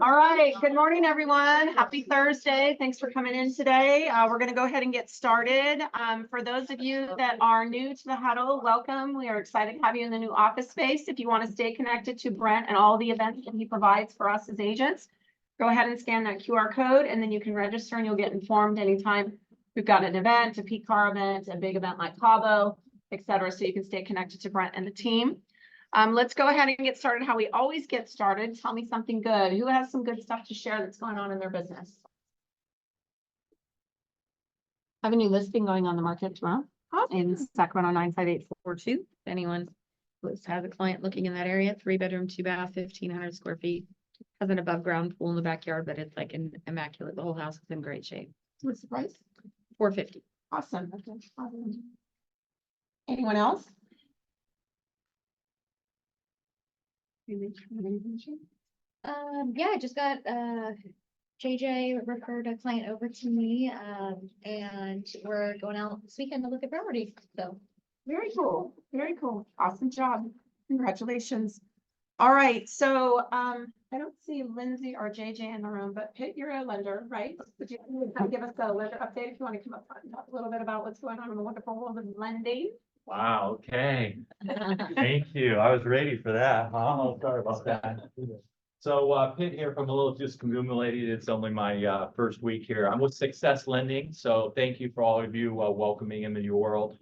All right, good morning, everyone. Happy Thursday. Thanks for coming in today. We're going to go ahead and get started. For those of you that are new to the huddle, welcome. We are excited to have you in the new office space. If you want to stay connected to Brent and all the events that he provides for us as agents, go ahead and scan that QR code, and then you can register and you'll get informed anytime we've got an event, a peak car event, a big event like Cabo, etc. So you can stay connected to Brent and the team. Let's go ahead and get started how we always get started. Tell me something good. Who has some good stuff to share that's going on in their business? I have a new listing going on the market tomorrow in Sacramento 95842. If anyone has a client looking in that area, 3-bedroom, 2-bath, 1,500 square feet. Has an above ground pool in the backyard, but it's like an immaculate. The whole house is in great shape. What's the price? $450. Awesome. Anyone else? Yeah, I just got JJ referred a client over to me, and we're going out this weekend to look at properties. So Very cool. Very cool. Awesome job. Congratulations. All right. So I don't see Lindsay or JJ in the room, but Pitt, you're a lender, right? Would you give us a lender update if you want to come up front and talk a little bit about what's going on in the wonderful world of lending? Wow, okay. Thank you. I was ready for that. Oh, sorry about that. So Pitt here from a little discombobulated. It's only my first week here. I'm with Success Lending. So thank you for all of you welcoming in the new world.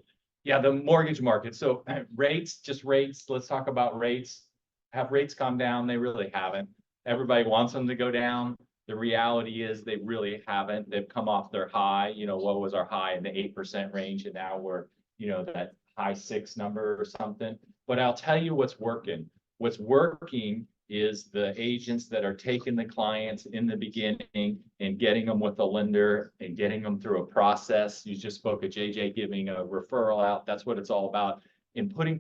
Yeah, the mortgage market. So rates, just rates. Let's talk about rates. Have rates gone down? They really haven't. Everybody wants them to go down. The reality is they really haven't. They've come off their high. You know, what was our high in the 8% range? And now we're, you know, that high 6 number or something. But I'll tell you what's working. What's working is the agents that are taking the clients in the beginning and getting them with a lender and getting them through a process. You just spoke of JJ giving a referral out. That's what it's all about. In putting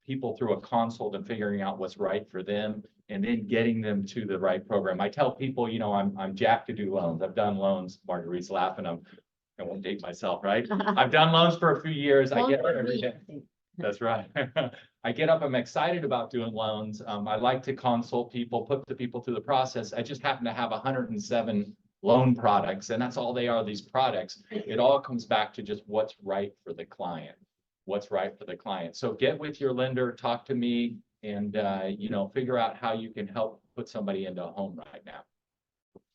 people through a consult and figuring out what's right for them and then getting them to the right program. I tell people, you know, I'm jacked to do loans. I've done loans. Marguerite's laughing. I won't date myself, right? I've done loans for a few years. I get up every day. That's right. I get up, I'm excited about doing loans. I like to consult people, put the people through the process. I just happen to have 107 loan products, and that's all they are, these products. It all comes back to just what's right for the client. What's right for the client. So get with your lender, talk to me, and you know, figure out how you can help put somebody into a home right now.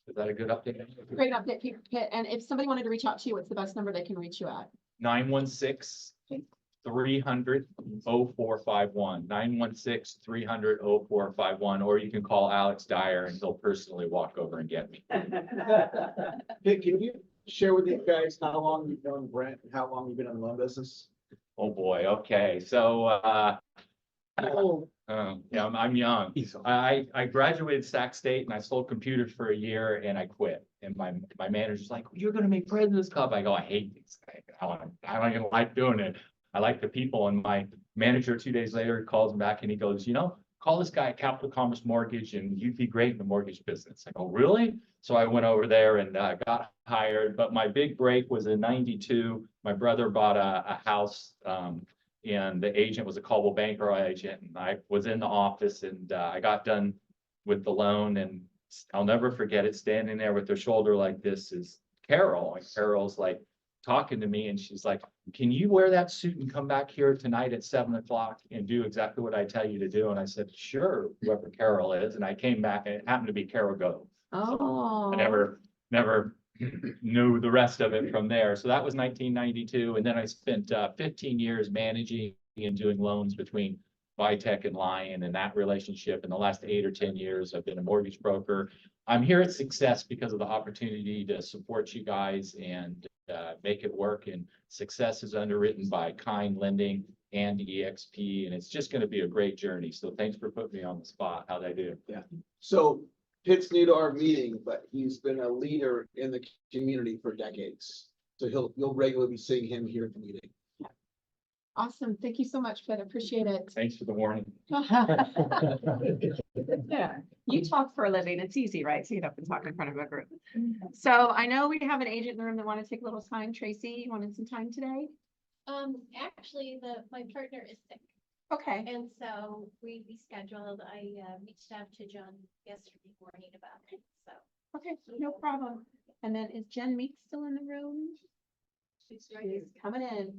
Is that a good update? Great update, Pitt. And if somebody wanted to reach out to you, what's the best number they can reach you at? 916-300-0451. 916-300-0451. Or you can call Alex Dyer and he'll personally walk over and get me. Hey, can you share with these guys how long you've known Brent and how long you've been in the loan business? Oh boy. Okay. So yeah, I'm young. I graduated Sac State and I sold computers for a year and I quit. And my manager's like, you're going to make President's Club. I go, I hate these things. I don't even like doing it. I like the people. And my manager 2 days later calls him back and he goes, you know, call this guy at Capital Commerce Mortgage and you'd be great in the mortgage business. I go, really? So I went over there and got hired. But my big break was in '92. My brother bought a house. And the agent was a Coldwell Banker agent, and I was in the office, and I got done with the loan, and I'll never forget it. Standing there with her shoulder like this is Carol, and Carol's like talking to me, and she's like, "Can you wear that suit and come back here tonight at 7 o'clock and do exactly what I tell you to do?" And I said, "Sure," whoever Carol is, and I came back, and it happened to be Carol Gove. Oh, I never knew the rest of it from there. So that was 1992. And then I spent 15 years managing and doing loans between Vitech and Lion and that relationship. In the last 8 or 10 years, I've been a mortgage broker. I'm here at Success because of the opportunity to support you guys and make it work. And Success is underwritten by Kind Lending and EXP. And it's just going to be a great journey. So thanks for putting me on the spot. How'd I do? Yeah. So Pitt's new to our meeting, but he's been a leader in the community for decades. So you'll regularly be seeing him here at the meeting. awesome. Thank you so much, Pitt. Appreciate it. Thanks for the warning. Yeah, you talk for a living. It's easy, right? So you have to talk in front of a group. So I know we have an agent in the room that want to take a little time. Tracy, you wanted some time today? actually my partner is sick. Okay, And so we scheduled, I reached out to John yesterday morning about it, so. okay, no problem. And then is Jen Meek still in the room? She's right She's here. coming in.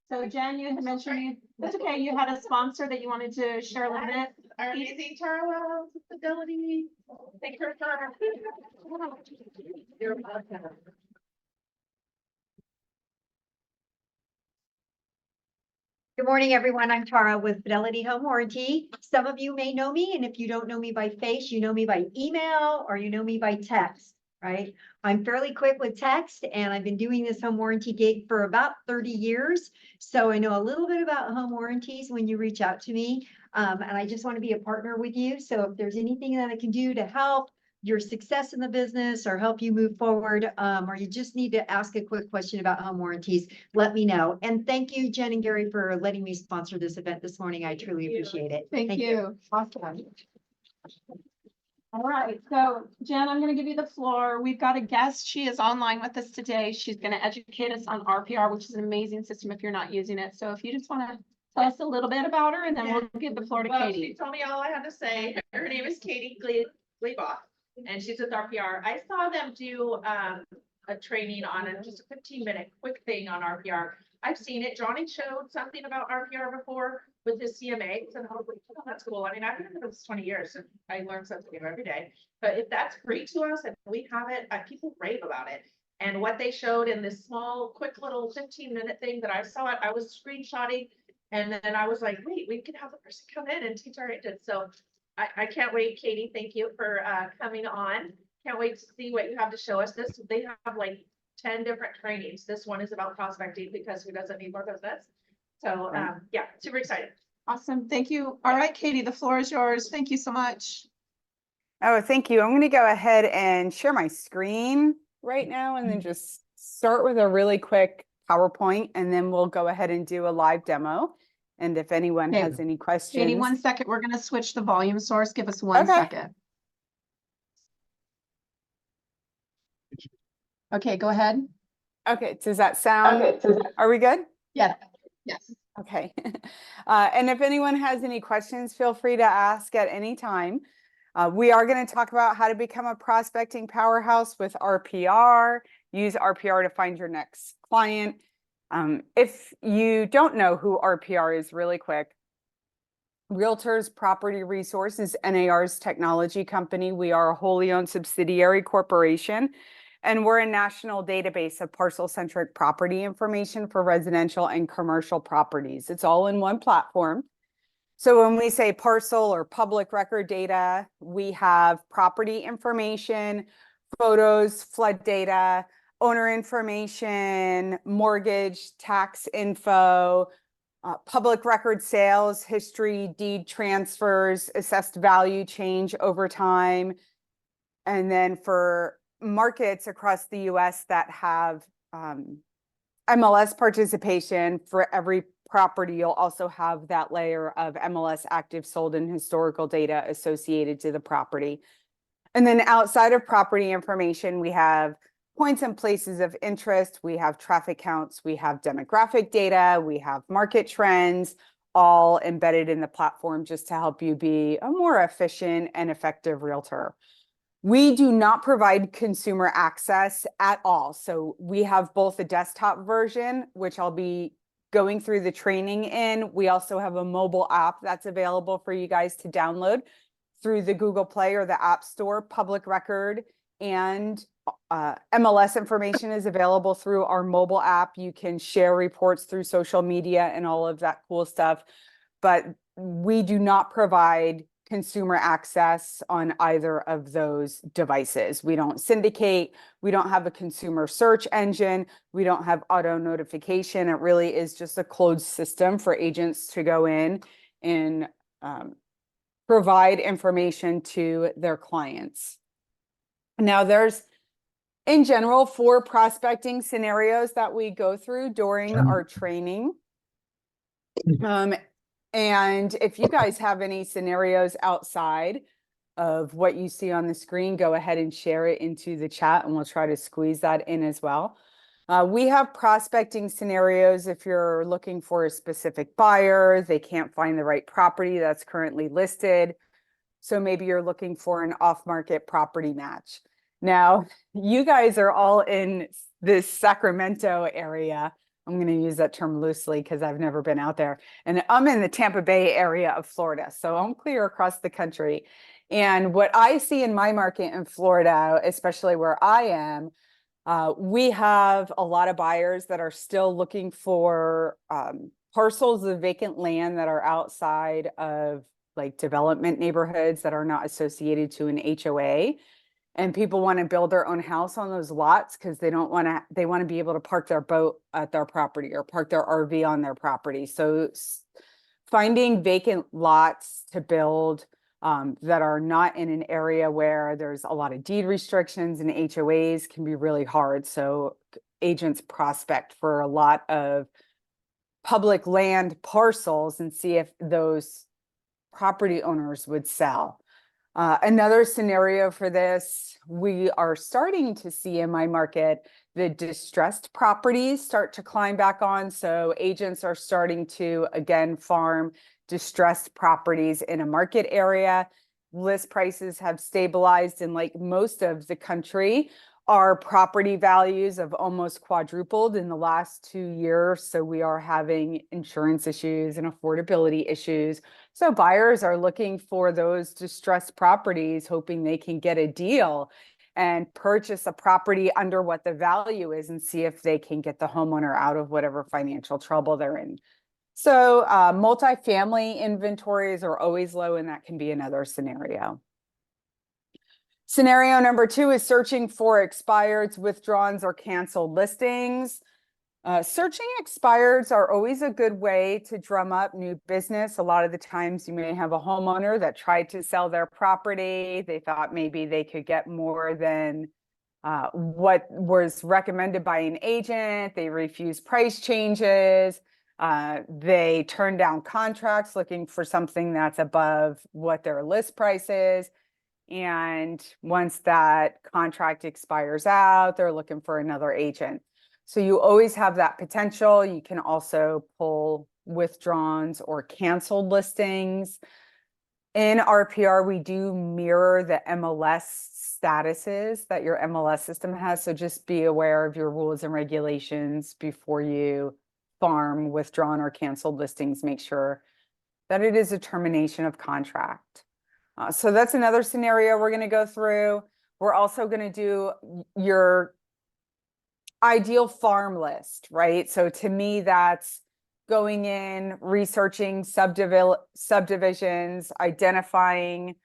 So Jen, you had mentioned that's okay, you had a sponsor that you wanted to share a little bit. Our amazing Tara Fidelity. Thank her for. You're welcome. Good morning, everyone. I'm Tara with Fidelity Home Warranty. Some of you may know me, and if you don't know me by face, you know me by email or you know me by text, right? I'm fairly quick with text, and I've been doing this home warranty gig for about 30 years. So I know a little bit about home warranties when you reach out to me. And I just want to be a partner with you. So if there's anything that I can do to help your success in the business or help you move forward, or you just need to ask a quick question about home warranties, let me know. And thank you, Jen and Gary, for letting me sponsor this event this morning. I truly appreciate it. Thank you. Awesome. All right, so Jen, I'm gonna give you the floor. We've got a guest. She is online with us today. She's gonna educate us on RPR, which is an amazing system if you're not using it. So if you just wanna tell us a little bit about her and then we'll give the floor to Well, Katie. she told me all I had to say. Her name is Katie Gleboff, and she's with RPR. I saw them do a training on it, just a 15-minute quick thing on RPR. I've seen it. Johnny showed something about RPR before with his CMA, and I was like, oh, that's cool. I mean, I've been in this 20 years and I learn something new every day. But if that's free to us and we have it, people rave about it. And what they showed in this small, quick little 15-minute thing that I saw it, I was screenshotting. And then I was like, wait, we could have the person come in and teach our agents. So I can't wait, Katie. Thank you for coming on. Can't wait to see what you have to show us. They have like 10 different trainings. This one is about prospecting because who doesn't need more business? So yeah, super excited. Awesome, thank you. All right, Katie, the floor is yours. Thank you so much. Oh, thank you. I'm going to go ahead and share my screen right now and then just start with a really quick PowerPoint, and then we'll go ahead and do a live demo. And if anyone Okay. has any questions. Katie, 1 second. We're gonna switch the volume source. Give us 1 Okay. second. Okay, go ahead. Okay, does that sound, are we good? Yes. Yes. Okay. And if anyone has any questions, feel free to ask at any time. We are going to talk about how to become a prospecting powerhouse with RPR. Use RPR to find your next client. If you don't know who RPR is, really quick, Realtors Property Resources, NAR's technology company. We are a wholly owned subsidiary corporation, and we're a national database of parcel-centric property information for residential and commercial properties. It's all in one platform. So when we say parcel or public record data, we have property information, photos, flood data, owner information, mortgage, tax info, public record sales, history, deed transfers, assessed value change over time. And then for markets across the US that have MLS participation, for every property, you'll also have that layer of MLS active, sold, and historical data associated to the property. And then outside of property information, we have points and places of interest, we have traffic counts, we have demographic data, we have market trends, all embedded in the platform just to help you be a more efficient and effective realtor. We do not provide consumer access at all. So we have both a desktop version, which I'll be going through the training in. We also have a mobile app that's available for you guys to download through the Google Play or the App Store. Public record and MLS information is available through our mobile app. You can share reports through social media and all of that cool stuff. But we do not provide consumer access on either of those devices. We don't syndicate. We don't have a consumer search engine. We don't have auto notification. It really is just a closed system for agents to go in and provide information to their clients. Now, there's, in general, 4 prospecting scenarios that we go through during our training. And if you guys have any scenarios outside of what you see on the screen, go ahead and share it into the chat and we'll try to squeeze that in as well. We have prospecting scenarios if you're looking for a specific buyer, they can't find the right property that's currently listed. So maybe you're looking for an off-market property match. Now, you guys are all in this Sacramento area. I'm going to use that term loosely because I've never been out there. And I'm in the Tampa Bay area of Florida. So I'm clear across the country. And what I see in my market in Florida, especially where I am, we have a lot of buyers that are still looking for parcels of vacant land that are outside of like development neighborhoods that are not associated to an HOA. And people want to build their own house on those lots because they want to be able to park their boat at their property or park their RV on their property. So finding vacant lots to build that are not in an area where there's a lot of deed restrictions and HOAs can be really hard. So agents prospect for a lot of public land parcels and see if those property owners would sell. Another scenario for this, we are starting to see in my market, the distressed properties start to climb back on. So agents are starting to, again, farm distressed properties in a market area. List prices have stabilized in like most of the country. Our property values have almost quadrupled in the last 2 years. So we are having insurance issues and affordability issues. So buyers are looking for those distressed properties, hoping they can get a deal and purchase a property under what the value is and see if they can get the homeowner out of whatever financial trouble they're in. So multifamily inventories are always low, and that can be another scenario. Scenario number 2 is searching for expireds, withdrawals, or canceled listings. Searching expireds are always a good way to drum up new business. A lot of the times you may have a homeowner that tried to sell their property. They thought maybe they could get more than what was recommended by an agent. They refused price changes. They turned down contracts looking for something that's above what their list price is. And once that contract expires out, they're looking for another agent. So you always have that potential. You can also pull withdrawals or canceled listings. In RPR, we do mirror the MLS statuses that your MLS system has. So just be aware of your rules and regulations before you farm withdrawn or canceled listings. Make sure that it is a termination of contract. So that's another scenario we're going to go through. We're also going to do your ideal farm list, right? So to me, that's going in, researching subdivisions, identifying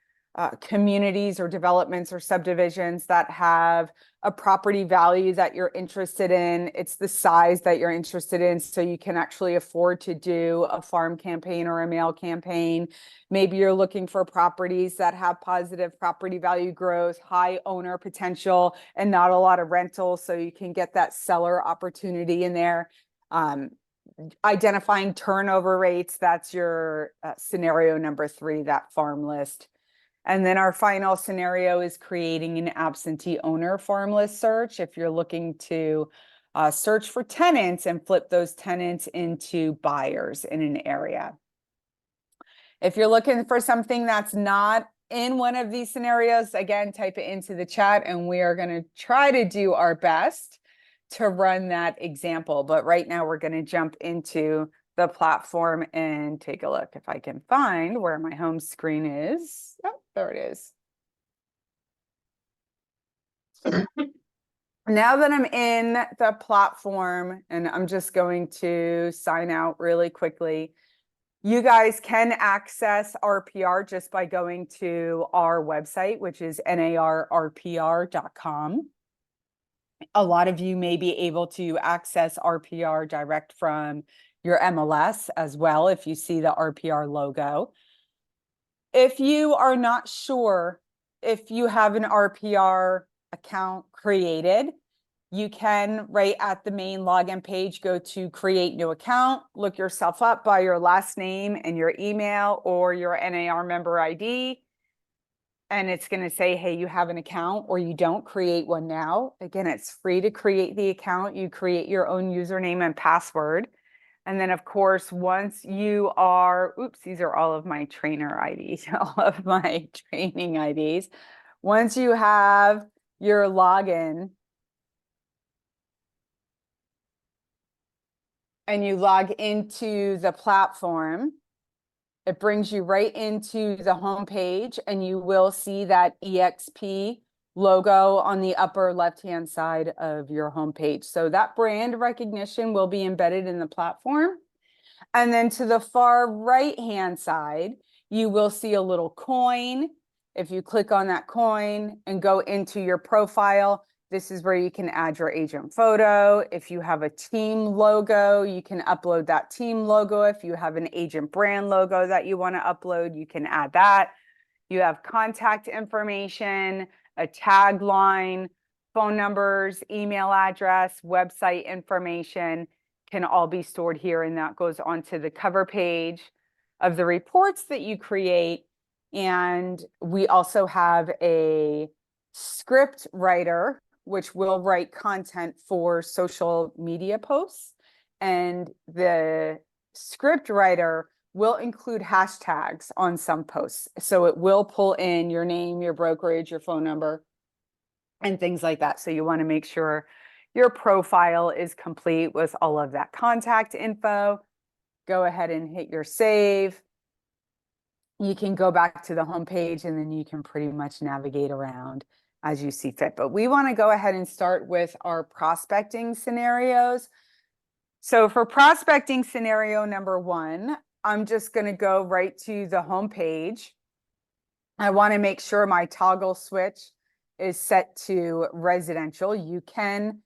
communities or developments or subdivisions that have a property value that you're interested in. It's the size that you're interested in, so you can actually afford to do a farm campaign or a mail campaign. Maybe you're looking for properties that have positive property value growth, high owner potential, and not a lot of rentals, so you can get that seller opportunity in there. Identifying turnover rates, that's your scenario number 3, that farm list. And then our final scenario is creating an absentee owner farm list search. If you're looking to search for tenants and flip those tenants into buyers in an area. If you're looking for something that's not in one of these scenarios, again, type it into the chat and we are going to try to do our best to run that example. But right now we're going to jump into the platform and take a look if I can find where my home screen is. Oh, there it is. Now that I'm in the platform, and I'm just going to sign out really quickly, you guys can access RPR just by going to our website, which is narrpr.com. A lot of you may be able to access RPR direct from your MLS as well if you see the RPR logo. If you are not sure if you have an RPR account created, you can, right at the main login page, go to create new account, look yourself up by your last name and your email or your NAR member ID. and it's going to say, hey, you have an account or you don't, create one now. Again, it's free to create the account. You create your own username and password. And then of course, once you are, oops, these are all of my trainer IDs, all of my training IDs. Once you have your login and you log into the platform, it brings you right into the home page, and you will see that EXP logo on the upper left-hand side of your home page. So that brand recognition will be embedded in the platform. And then to the far right-hand side, you will see a little coin. If you click on that coin and go into your profile, this is where you can add your agent photo. If you have a team logo, you can upload that team logo. If you have an agent brand logo that you want to upload, you can add that. You have contact information, a tagline, phone numbers, email address, website information can all be stored here, and that goes onto the cover page of the reports that you create. And we also have a script writer, which will write content for social media posts. And the script writer will include hashtags on some posts. So it will pull in your name, your brokerage, your phone number, and things like that. So you want to make sure your profile is complete with all of that contact info. Go ahead and hit your save. You can go back to the home page, and then you can pretty much navigate around as you see fit. But we want to go ahead and start with our prospecting scenarios. So for prospecting scenario number 1, I'm just going to go right to the home page. I want to make sure my toggle switch is set to residential. You can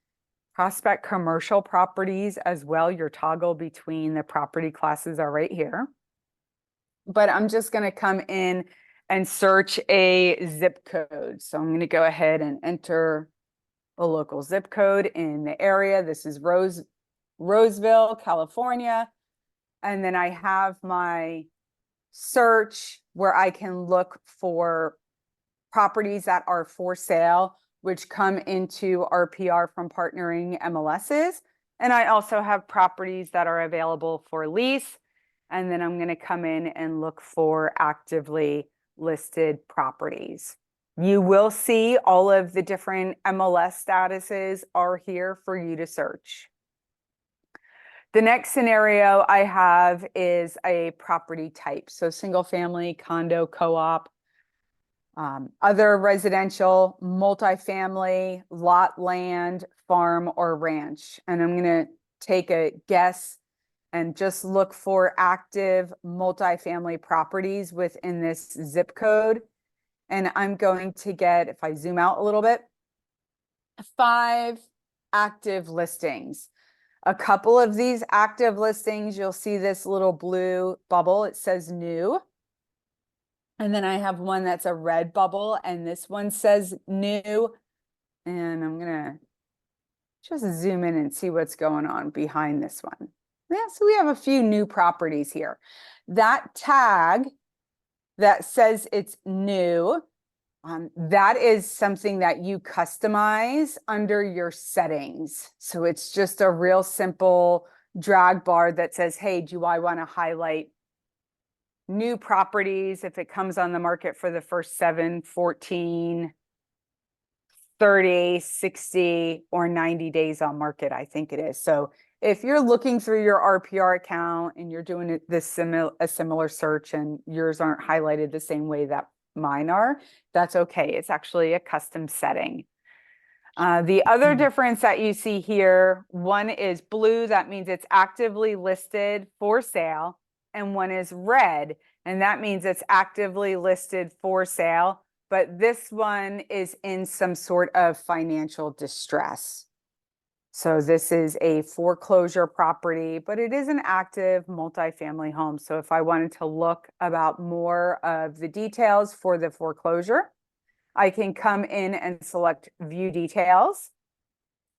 prospect commercial properties as well. Your toggle between the property classes are right here. But I'm just going to come in and search a zip code. So I'm going to go ahead and enter a local zip code in the area. This is Roseville, California. And then I have my search where I can look for properties that are for sale, which come into RPR from partnering MLSs. And I also have properties that are available for lease. And then I'm going to come in and look for actively listed properties. You will see all of the different MLS statuses are here for you to search. The next scenario I have is a property type. So single family, condo, co-op, other residential, multifamily, lot land, farm, or ranch. And I'm going to take a guess and just look for active multifamily properties within this zip code. And I'm going to get, if I zoom out a little bit, 5 active listings. A couple of these active listings, you'll see this little blue bubble. It says new. And then I have one that's a red bubble, and this one says new. And I'm gonna just zoom in and see what's going on behind this one. Yeah, so we have a few new properties here. That tag that says it's new, that is something that you customize under your settings. So it's just a real simple drag bar that says, hey, do I want to highlight new properties if it comes on the market for the first 7, 14, 30, 60, or 90 days on market, I think it is. So if you're looking through your RPR account and you're doing a similar search and yours aren't highlighted the same way that mine are, that's okay. It's actually a custom setting. The other difference that you see here, one is blue, that means it's actively listed for sale, and one is red, and that means it's actively listed for sale, but this one is in some sort of financial distress. So this is a foreclosure property, but it is an active multifamily home. So if I wanted to look about more of the details for the foreclosure, I can come in and select view details.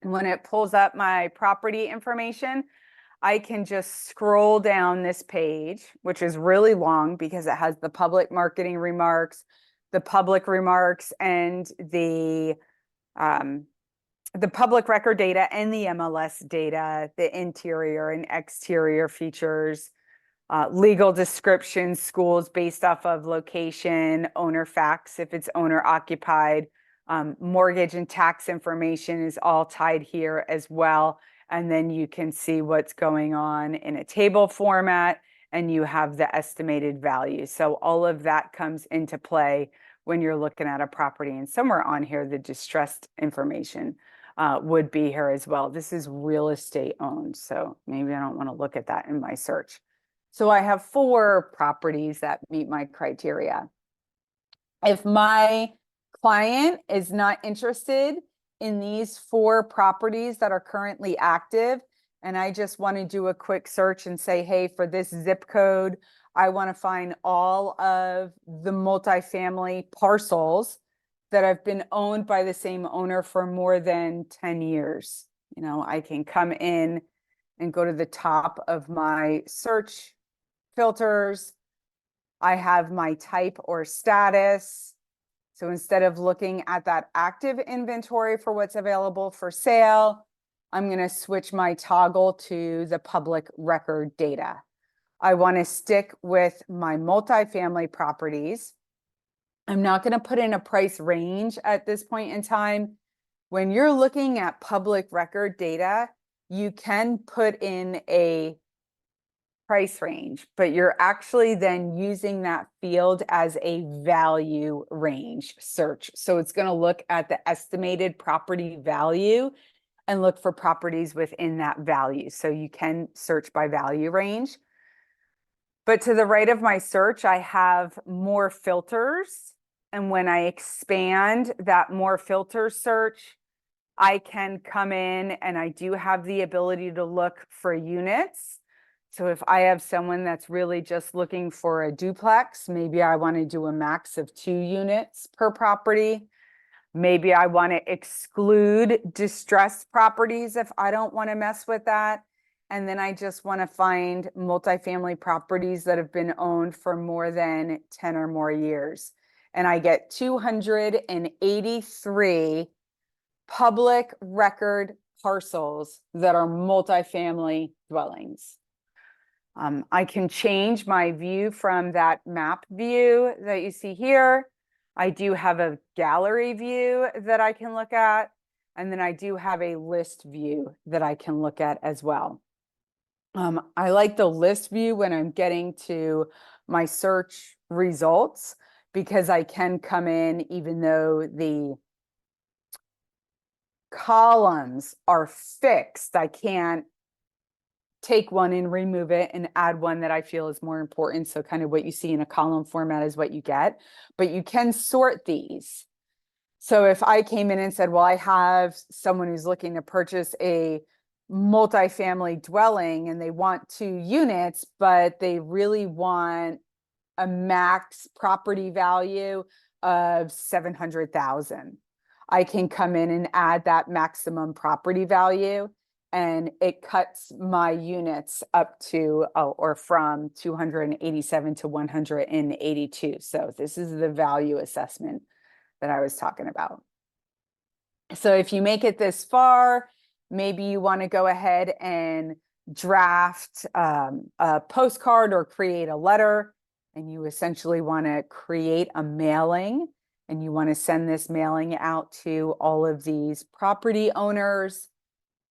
And when it pulls up my property information, I can just scroll down this page, which is really long because it has the public marketing remarks, the public remarks and the public record data and the MLS data, the interior and exterior features, legal descriptions, schools based off of location, owner facts if it's owner occupied, mortgage and tax information is all tied here as well. And then you can see what's going on in a table format, and you have the estimated value. So all of that comes into play when you're looking at a property, and somewhere on here, the distressed information would be here as well. This is real estate owned, so maybe I don't want to look at that in my search. So I have 4 properties that meet my criteria. If my client is not interested in these 4 properties that are currently active, and I just want to do a quick search and say, hey, for this zip code, I want to find all of the multifamily parcels that have been owned by the same owner for more than 10 years. You know, I can come in and go to the top of my search filters. I have my type or status. So instead of looking at that active inventory for what's available for sale, I'm going to switch my toggle to the public record data. I want to stick with my multifamily properties. I'm not going to put in a price range at this point in time. When you're looking at public record data, you can put in a price range, but you're actually then using that field as a value range search. So it's going to look at the estimated property value and look for properties within that value. So you can search by value range. But to the right of my search, I have more filters. And when I expand that more filter search, I can come in and I do have the ability to look for units. So if I have someone that's really just looking for a duplex, maybe I want to do a max of 2 units per property. Maybe I want to exclude distressed properties if I don't want to mess with that. And then I just want to find multifamily properties that have been owned for more than 10 or more years. And I get 283 public record parcels that are multifamily dwellings. I can change my view from that map view that you see here. I do have a gallery view that I can look at, and then I do have a list view that I can look at as well. I like the list view when I'm getting to my search results, because I can come in even though the columns are fixed. I can't take one and remove it and add one that I feel is more important. So kind of what you see in a column format is what you get, but you can sort these. So if I came in and said, well, I have someone who's looking to purchase a multifamily dwelling and they want 2 units, but they really want a max property value of 700,000. I can come in and add that maximum property value, and it cuts my units up to, or from 287 to 182. So this is the value assessment that I was talking about. So if you make it this far, maybe you want to go ahead and draft a postcard or create a letter, and you essentially want to create a mailing, and you want to send this mailing out to all of these property owners.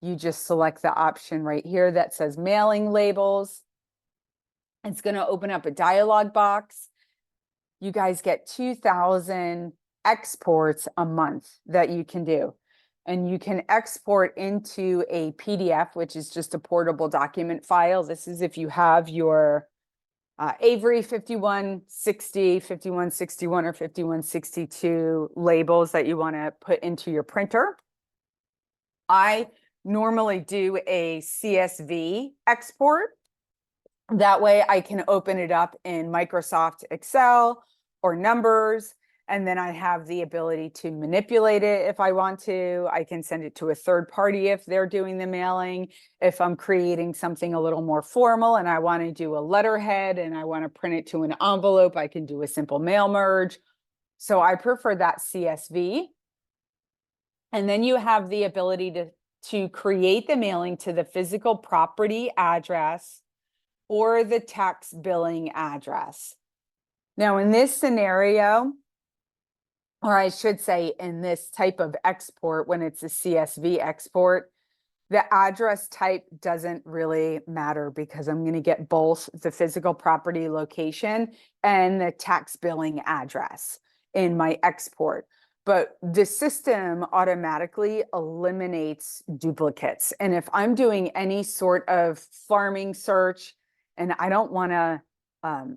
You just select the option right here that says mailing labels. It's going to open up a dialog box. You guys get 2,000 exports a month that you can do. And you can export into a PDF, which is just a portable document file. This is if you have your Avery 5160, 5161, or 5162 labels that you want to put into your printer. I normally do a CSV export. That way I can open it up in Microsoft Excel or Numbers, and then I have the ability to manipulate it if I want to. I can send it to a third party if they're doing the mailing. If I'm creating something a little more formal and I want to do a letterhead and I want to print it to an envelope, I can do a simple mail merge. So I prefer that CSV. And then you have the ability to create the mailing to the physical property address or the tax billing address. Now, in this scenario, or I should say in this type of export, when it's a CSV export, the address type doesn't really matter because I'm going to get both the physical property location and the tax billing address in my export. But the system automatically eliminates duplicates. And if I'm doing any sort of farming search and I don't want to,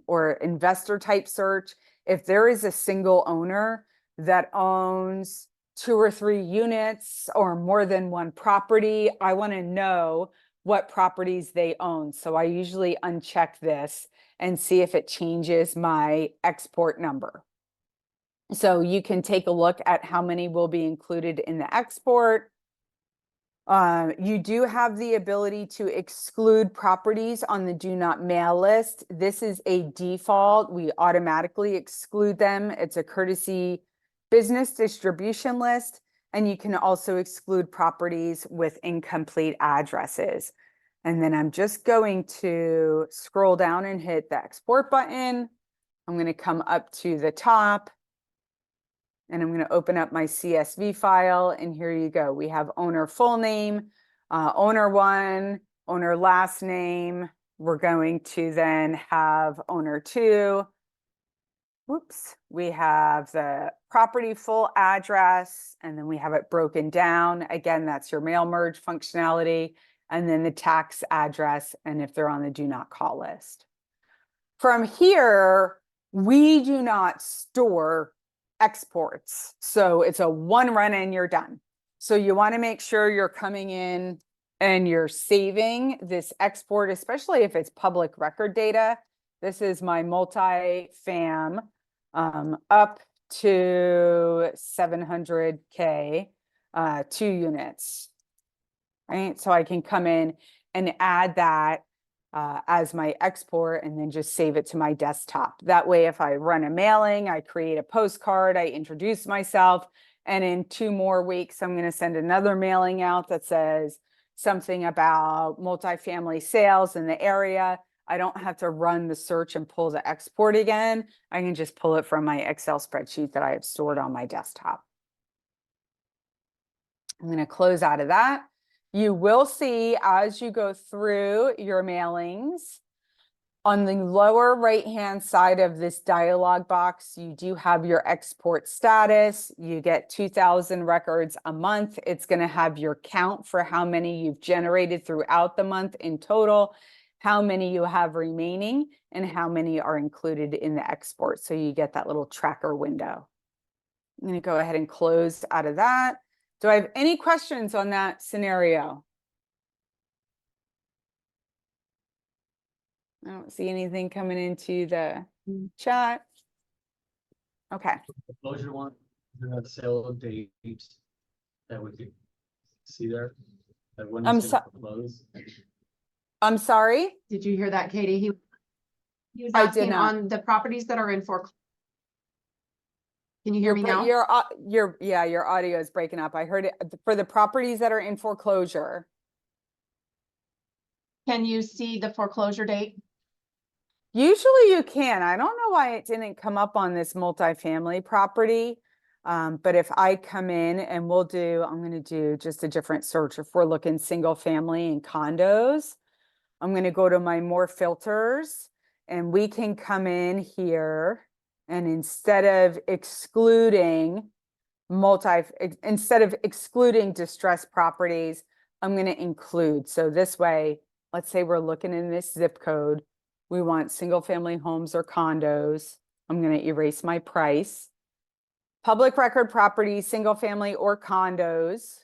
or investor type search, if there is a single owner that owns 2 or 3 units or more than one property, I want to know what properties they own. So I usually uncheck this and see if it changes my export number. So you can take a look at how many will be included in the export. You do have the ability to exclude properties on the do not mail list. This is a default. We automatically exclude them. It's a courtesy business distribution list. And you can also exclude properties with incomplete addresses. And then I'm just going to scroll down and hit the export button. I'm going to come up to the top. And I'm going to open up my CSV file, and here you go. We have owner full name, owner 1, owner last name. We're going to then have owner 2. Whoops. We have the property full address, and then we have it broken down. Again, that's your mail merge functionality, and then the tax address, and if they're on the do not call list. From here, we do not store exports. So it's a one run and you're done. So you want to make sure you're coming in and you're saving this export, especially if it's public record data. This is my multi-fam up to 700K, 2 units, right? So I can come in and add that as my export and then just save it to my desktop. That way, if I run a mailing, I create a postcard, I introduce myself, and in 2 more weeks, I'm going to send another mailing out that says something about multifamily sales in the area. I don't have to run the search and pull the export again. I can just pull it from my Excel spreadsheet that I have stored on my desktop. I'm going to close out of that. You will see as you go through your mailings, on the lower right-hand side of this dialog box, you do have your export status. You get 2,000 records a month. It's going to have your count for how many you've generated throughout the month in total, how many you have remaining, and how many are included in the export. So you get that little tracker window. I'm going to go ahead and close out of that. Do I have any questions on that scenario? I don't see anything coming into the chat. Okay. The closure one, the sale date that we could see there. That when it's gonna close. I'm sorry. Did you hear that, Katie? He was I did asking not. on the properties that are in foreclosure. Can you hear me now? Your audio is breaking up. I heard it for the properties that are in foreclosure. Can you see the foreclosure date? Usually you can. I don't know why it didn't come up on this multifamily property. But if I come in and I'm going to do just a different search. If we're looking single family and condos, I'm going to go to my more filters and we can come in here. And instead of excluding distressed properties, I'm going to include. So this way, let's say we're looking in this zip code. We want single family homes or condos. I'm going to erase my price. Public record properties, single family or condos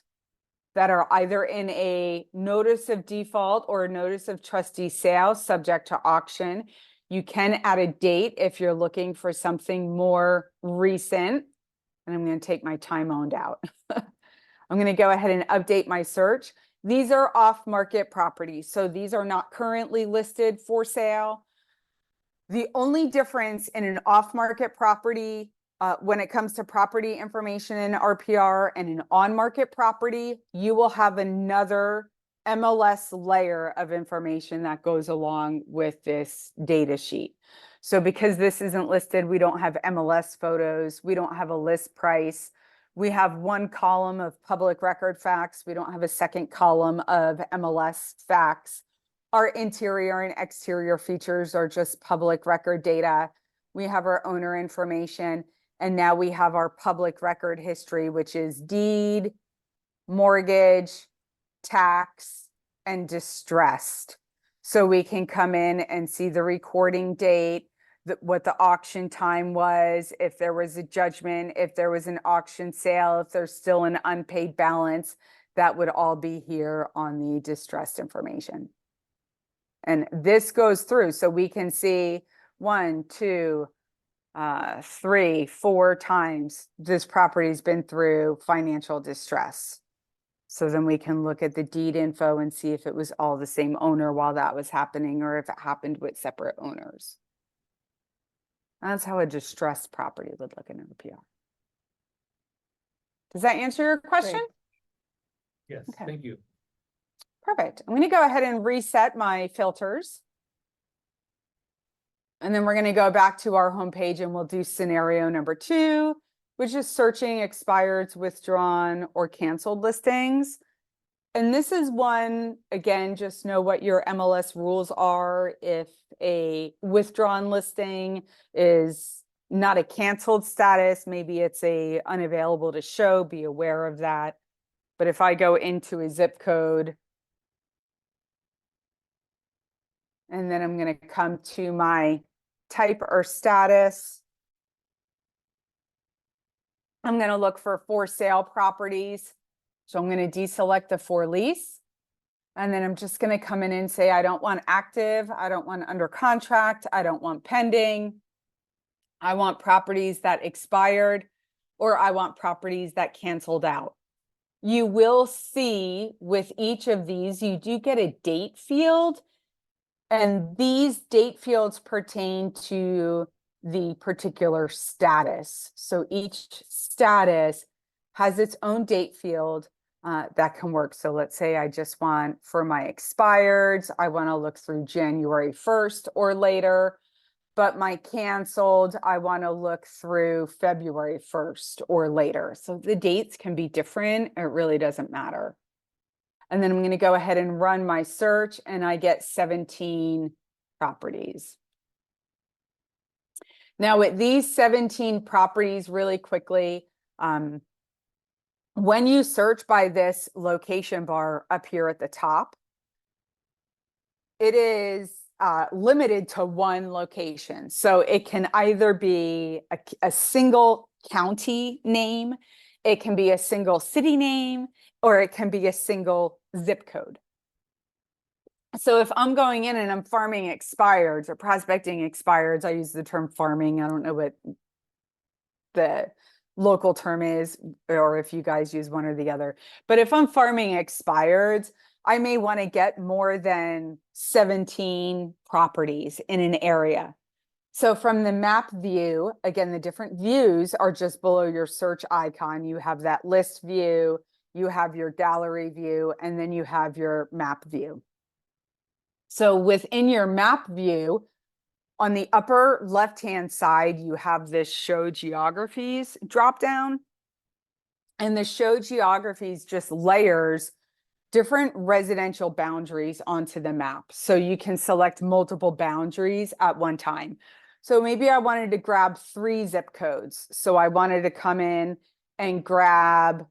that are either in a notice of default or a notice of trustee sale subject to auction. You can add a date if you're looking for something more recent. And I'm going to take my time owned out. I'm going to go ahead and update my search. These are off-market properties. So these are not currently listed for sale. The only difference in an off-market property when it comes to property information in RPR and an on-market property, you will have another MLS layer of information that goes along with this data sheet. So because this isn't listed, we don't have MLS photos, we don't have a list price. We have one column of public record facts. We don't have a second column of MLS facts. Our interior and exterior features are just public record data. We have our owner information. And now we have our public record history, which is deed, mortgage, tax, and distressed. So we can come in and see the recording date, what the auction time was, if there was a judgment, if there was an auction sale, if there's still an unpaid balance, that would all be here on the distressed information. And this goes through, so we can see 1, 2, 3, 4 times this property's been through financial distress. So then we can look at the deed info and see if it was all the same owner while that was happening, or if it happened with separate owners. That's how a distressed property would look in RPR. Does that answer your question? Yes, Okay. thank you. Perfect. I'm going to go ahead and reset my filters. And then we're going to go back to our homepage and we'll do scenario number 2, which is searching expireds, withdrawn, or canceled listings. And this is one, again, just know what your MLS rules are. If a withdrawn listing is not a canceled status, maybe it's a unavailable to show, be aware of that. But if I go into a zip code, and then I'm going to come to my type or status, I'm going to look for sale properties. So I'm going to deselect the for lease. And then I'm just going to come in and say, I don't want active. I don't want under contract. I don't want pending. I want properties that expired, or I want properties that canceled out. You will see with each of these, you do get a date field. And these date fields pertain to the particular status. So each status has its own date field that can work. So let's say I just want, for my expireds, I want to look through January 1st or later, but my canceled, I want to look through February 1st or later. So the dates can be different. It really doesn't matter. And then I'm going to go ahead and run my search, and I get 17 properties. Now with these 17 properties, really quickly, when you search by this location bar up here at the top, it is limited to one location. So it can either be a single county name, it can be a single city name, or it can be a single zip code. So if I'm going in and I'm farming expireds or prospecting expireds, I use the term farming. I don't know what the local term is, or if you guys use one or the other. But if I'm farming expireds, I may want to get more than 17 properties in an area. So from the map view, again, the different views are just below your search icon. You have that list view, you have your gallery view, and then you have your map view. So within your map view, on the upper left-hand side, you have this show geographies dropdown. And the show geographies just layers different residential boundaries onto the map. So you can select multiple boundaries at one time. So maybe I wanted to grab 3 zip codes. So I wanted to come in and grab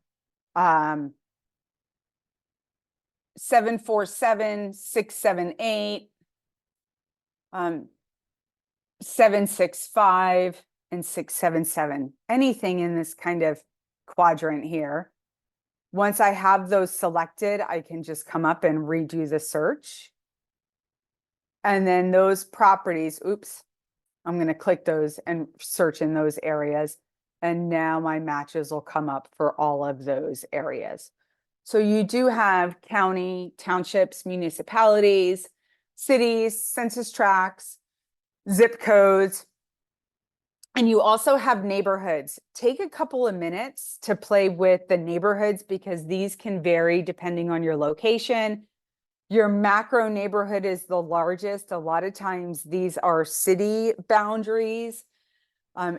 747, 678, 765, and 677. Anything in this kind of quadrant here. Once I have those selected, I can just come up and redo the search. And then those properties, oops, I'm going to click those and search in those areas. And now my matches will come up for all of those areas. So you do have county, townships, municipalities, cities, census tracts, zip codes, And you also have neighborhoods. Take a couple of minutes to play with the neighborhoods because these can vary depending on your location. Your macro neighborhood is the largest. A lot of times these are city boundaries.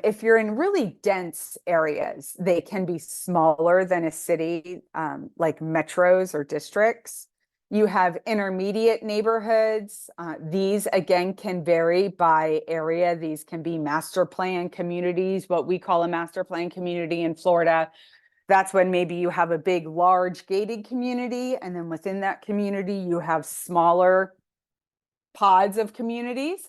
If you're in really dense areas, they can be smaller than a city, like metros or districts. You have intermediate neighborhoods. These again can vary by area. These can be master plan communities, what we call a master plan community in Florida. That's when maybe you have a big, large gated community, and then within that community, you have smaller pods of communities.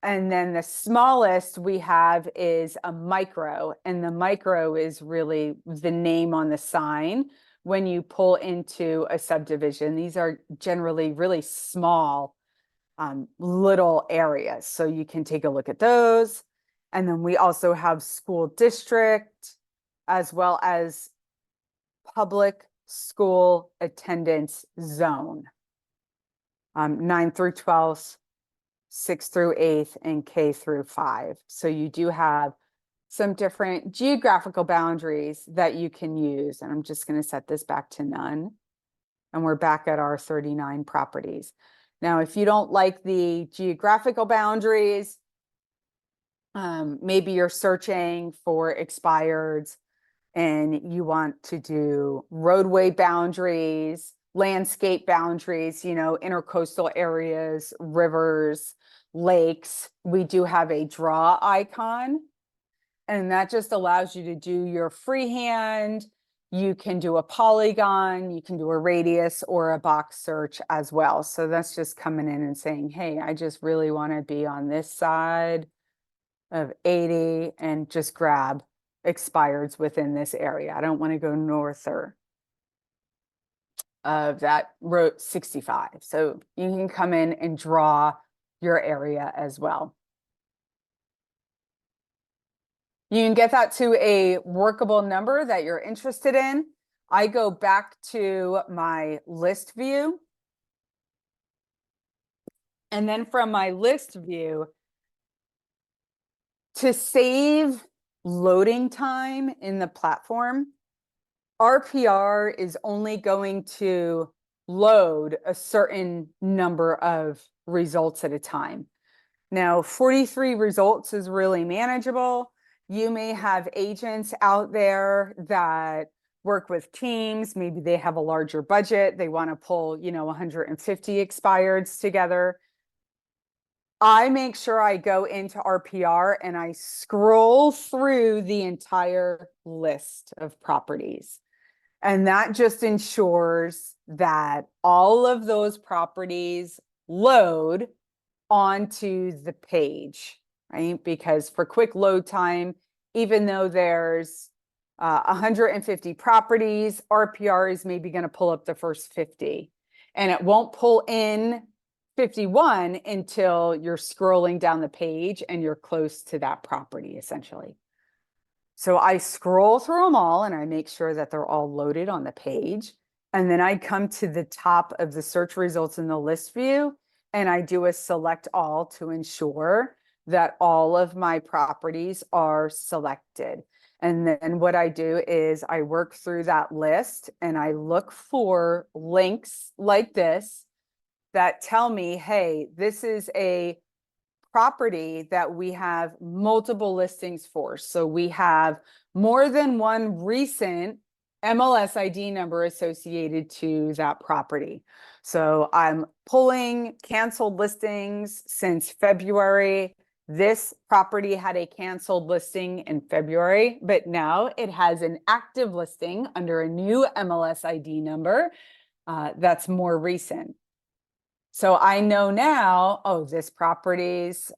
And then the smallest we have is a micro, and the micro is really the name on the sign when you pull into a subdivision. These are generally really small, little areas. So you can take a look at those. And then we also have school district as well as public school attendance zone. 9 through 12, 6 through 8, and K through 5. So you do have some different geographical boundaries that you can use. And I'm just going to set this back to none. And we're back at our 39 properties. Now, if you don't like the geographical boundaries, maybe you're searching for expireds and you want to do roadway boundaries, landscape boundaries, you know, intercoastal areas, rivers, lakes. We do have a draw icon, and that just allows you to do your freehand. You can do a polygon, you can do a radius or a box search as well. So that's just coming in and saying, hey, I just really want to be on this side of 80 and just grab expireds within this area. I don't want to go north or of that route 65. So you can come in and draw your area as well. You can get that to a workable number that you're interested in. I go back to my list view. And then from my list view, to save loading time in the platform, RPR is only going to load a certain number of results at a time. Now, 43 results is really manageable. You may have agents out there that work with teams. Maybe they have a larger budget. They want to pull, 150 expireds together. I make sure I go into RPR and I scroll through the entire list of properties. And that just ensures that all of those properties load onto the page, right? Because for quick load time, even though there's 150 properties, RPR is maybe going to pull up the first 50. And it won't pull in 51 until you're scrolling down the page and you're close to that property, essentially. So I scroll through them all and I make sure that they're all loaded on the page. And then I come to the top of the search results in the list view and I do a select all to ensure that all of my properties are selected. And then what I do is I work through that list and I look for links like this that tell me, hey, this is a property that we have multiple listings for. So we have more than one recent MLS ID number associated to that property. So I'm pulling canceled listings since February. This property had a canceled listing in February, but now it has an active listing under a new MLS ID number that's more recent. So I know now, oh, this property's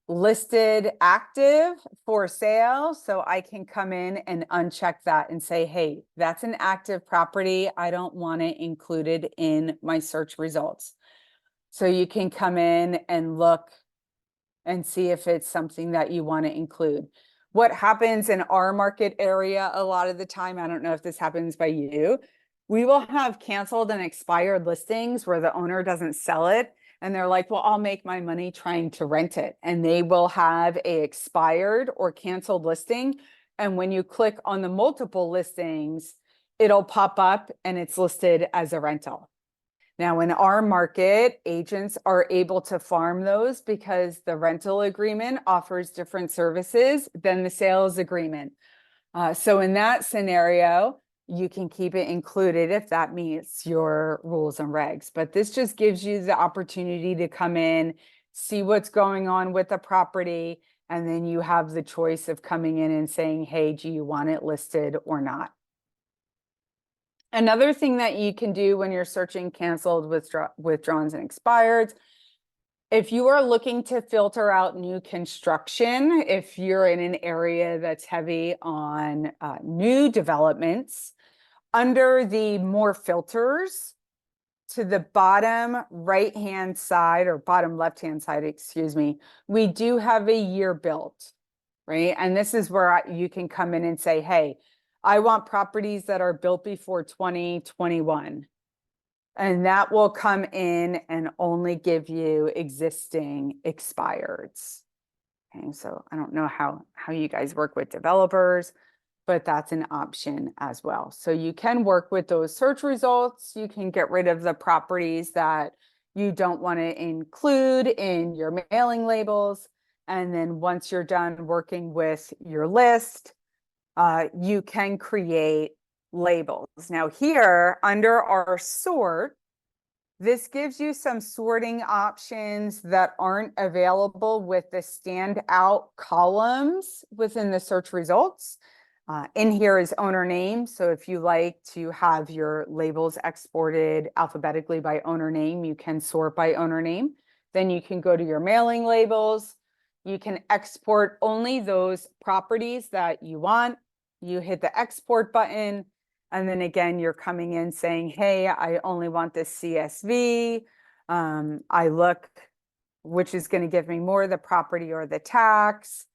listed active for sale. So I can come in and uncheck that and say, hey, that's an active property. I don't want it included in my search results. So you can come in and look and see if it's something that you want to include. What happens in our market area a lot of the time, I don't know if this happens by you, we will have canceled and expired listings where the owner doesn't sell it, and they're like, well, I'll make my money trying to rent it. And they will have a expired or canceled listing. And when you click on the multiple listings, it'll pop up and it's listed as a rental. Now, in our market, agents are able to farm those because the rental agreement offers different services than the sales agreement. So in that scenario, you can keep it included if that meets your rules and regs. But this just gives you the opportunity to come in, see what's going on with the property, and then you have the choice of coming in and saying, hey, do you want it listed or not? Another thing that you can do when you're searching canceled, withdrawns, and expireds, if you are looking to filter out new construction, if you're in an area that's heavy on new developments, under the more filters to the bottom right-hand side or bottom left-hand side, excuse me, we do have a year built, right? And this is where you can come in and say, hey, I want properties that are built before 2021. And that will come in and only give you existing expireds. Okay, so I don't know how you guys work with developers, but that's an option as well. So you can work with those search results. You can get rid of the properties that you don't want to include in your mailing labels. And then once you're done working with your list, you can create labels. Now here under our sort, this gives you some sorting options that aren't available with the standout columns within the search results. In here is owner name. So if you like to have your labels exported alphabetically by owner name, you can sort by owner name. Then you can go to your mailing labels. You can export only those properties that you want. You hit the export button. And then again, you're coming in saying, hey, I only want this CSV. I look, which is going to give me more the property or the tax.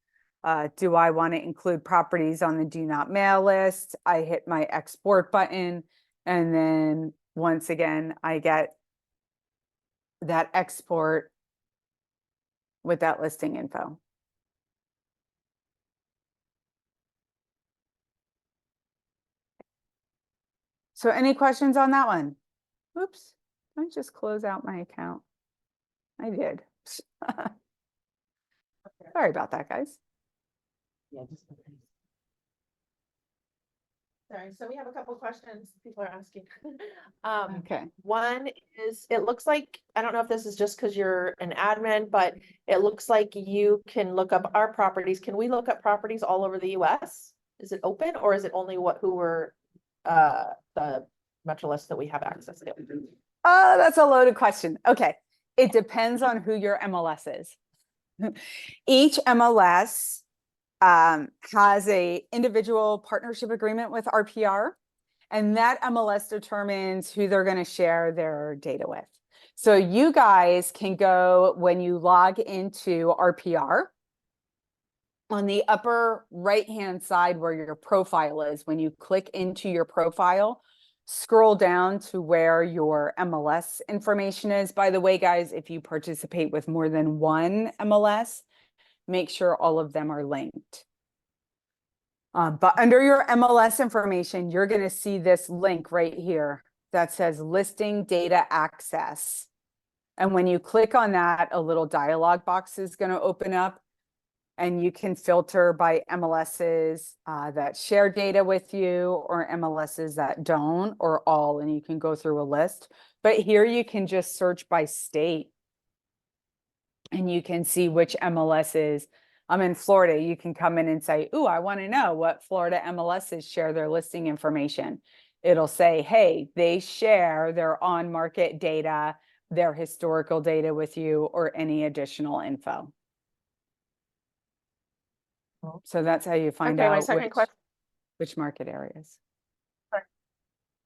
Do I want to include properties on the do not mail list? I hit my export button. And then once again, I get that export with that listing info. So any questions on that one? Oops, did I just close out my account? I did. Sorry about that, guys. Sorry, so we have a couple questions people are asking. Okay. One is, it looks like, I don't know if this is just because you're an admin, but it looks like you can look up our properties. Can we look up properties all over the US? Is it open or is it only who were the metro list that we have access to? Oh, that's a loaded question. Okay. It depends on who your MLS is. Each MLS has a individual partnership agreement with RPR, and that MLS determines who they're going to share their data with. So you guys can go when you log into RPR, on the upper right-hand side where your profile is, when you click into your profile, scroll down to where your MLS information is. By the way, guys, if you participate with more than one MLS, make sure all of them are linked. But under your MLS information, you're going to see this link right here that says listing data access. And when you click on that, a little dialog box is going to open up, and you can filter by MLSs that share data with you or MLSs that don't, or all, and you can go through a list. But here you can just search by state, and you can see which MLSs. I'm in Florida. You can come in and say, ooh, I want to know what Florida MLSs share their listing information. It'll say, hey, they share their on-market data, their historical data with you, or any additional info. So that's how you find Okay, my out second question. which market areas.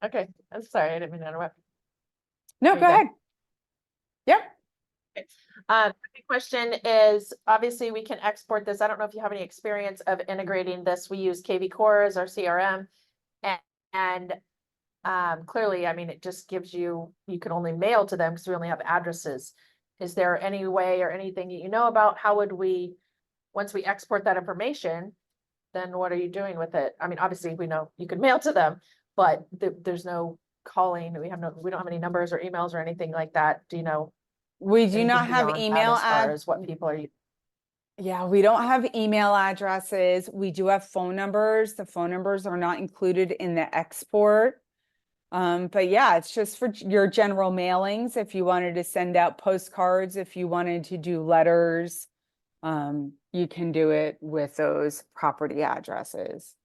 Okay, I'm sorry, I didn't mean to interrupt. No, Are you go done? ahead. Yep. The question is, obviously we can export this. I don't know if you have any experience of integrating this. We use KV Core as our CRM. And clearly, I mean, it just gives you can only mail to them because we only have addresses. Is there any way or anything you know about how would we, once we export that information, then what are you doing with it? I mean, obviously we know you can mail to them, but there's no calling. We don't have any numbers or emails or anything like that. Do you know? We do anything not have beyond that email as far ad. as what people are. Yeah, we don't have email addresses. We do have phone numbers. The phone numbers are not included in the export. But yeah, it's just for your general mailings. If you wanted to send out postcards, if you wanted to do letters, you can do it with those property addresses.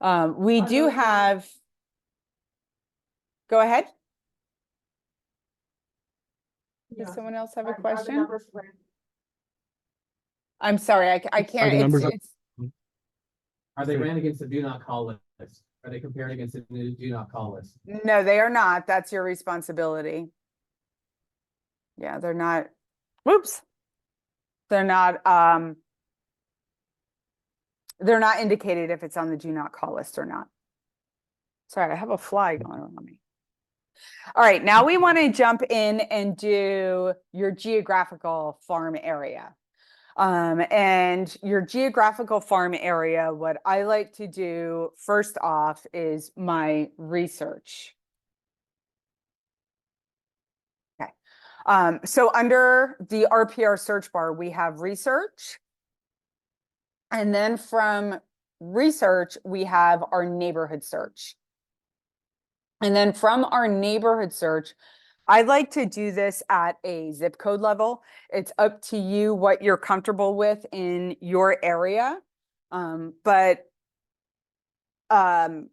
We Are do those have, go ahead. Does Yeah. someone else have a Are the question? numbers where- I'm sorry, I can't. the numbers it's- Are they ran against the do not call list? Are they compared against the do not call list? No, they are not. That's your responsibility. Yeah, they're not. Whoops. They're not indicated if it's on the do not call list or not. Sorry, I have a fly going on me. All right, now we want to jump in and do your geographical farm area. And your geographical farm area, what I like to do first off is my research. Okay. So under the RPR search bar, we have research. And then from research, we have our neighborhood search. And then from our neighborhood search, I like to do this at a zip code level. It's up to you what you're comfortable with in your area. But a